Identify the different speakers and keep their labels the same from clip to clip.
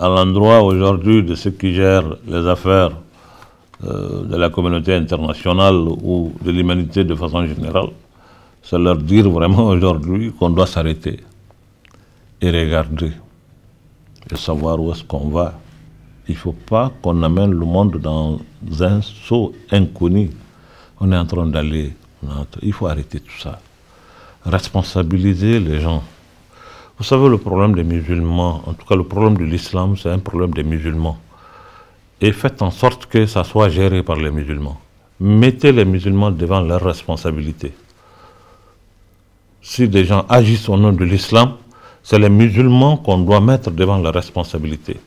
Speaker 1: à l'endroit aujourd'hui de ceux qui gèrent les affaires de la communauté internationale ou de l'humanité de façon générale, c'est leur dire vraiment aujourd'hui qu'on doit s'arrêter et regarder et savoir où est-ce qu'on va. Il ne faut pas qu'on amène le monde dans un saut inconnu. On est en train d'aller. Il faut arrêter tout ça. Responsabiliser les gens. Vous savez, le problème des musulmans, en tout cas le problème de l'islam, c'est un problème des musulmans. Et faites en sorte que ça soit géré par les musulmans. Mettez les musulmans devant leurs responsabilités. Si des gens agissent au nom de l'islam, c'est les musulmans qu'on doit mettre devant leurs responsabilités.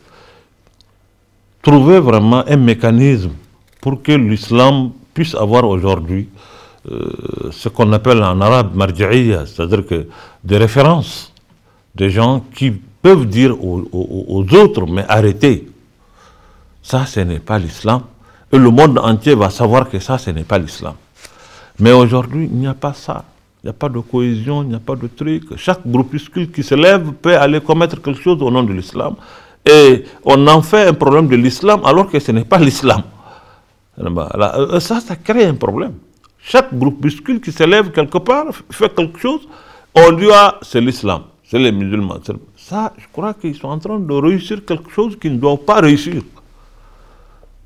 Speaker 1: Trouvez vraiment un mécanisme pour que l'islam puisse avoir aujourd'hui ce qu'on appelle en arabe marja'iyya, c'est-à-dire que des références, des gens qui peuvent dire aux autres, mais arrêtez, ça ce n'est pas l'islam, et le monde entier va savoir que ça ce n'est pas l'islam. Mais aujourd'hui, il n'y a pas ça, il n'y a pas de cohésion, il n'y a pas de truc. Chaque groupuscule qui se lève peut aller commettre quelque chose au nom de l'islam, et on en fait un problème de l'islam alors que ce n'est pas l'islam. Ça crée un problème. Chaque groupuscule qui se lève quelque part, fait quelque chose, on dit ah, c'est l'islam, c'est les musulmans. Ça, je crois qu'ils sont en train de réussir quelque chose qu'ils ne doivent pas réussir.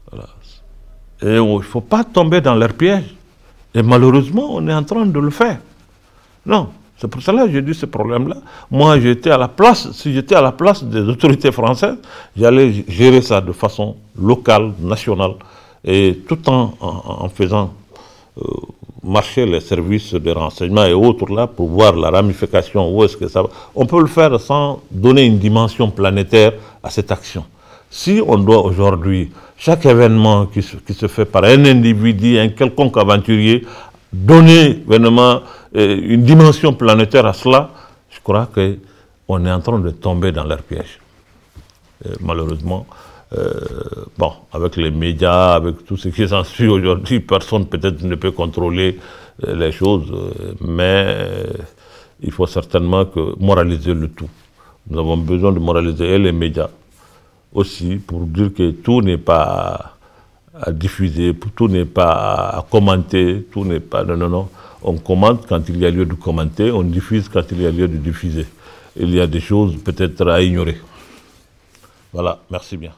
Speaker 1: Voilà. Et il ne faut pas tomber dans leur piège. Et malheureusement, on est en train de le faire. Non, c'est pour cela que j'ai dit ce problème-là. Moi, j'étais à la place, si j'étais à la place des autorités françaises, j'allais gérer ça de façon locale, nationale, et tout en faisant marcher les services de renseignement et autres là pour voir la ramification, où est-ce que ça va. On peut le faire sans donner une dimension planétaire à cette action. Si on doit aujourd'hui, chaque événement qui se fait par un individu, un quelconque aventurier, donner vraiment une dimension planétaire à cela, je crois qu'on est en train de tomber dans leur piège. Malheureusement, bon, avec les médias, avec tout ce qui s'ensuit aujourd'hui, personne peut-être ne peut contrôler les choses, mais il faut certainement moraliser le tout. Nous avons besoin de moraliser et les médias aussi pour dire que tout n'est pas à diffuser, tout n'est pas à commenter, tout n'est pas... Non, non, non. On commente quand il y a lieu de commenter, on diffuse quand il y a lieu de diffuser. Il y a des choses peut-être à ignorer. Voilà, merci bien.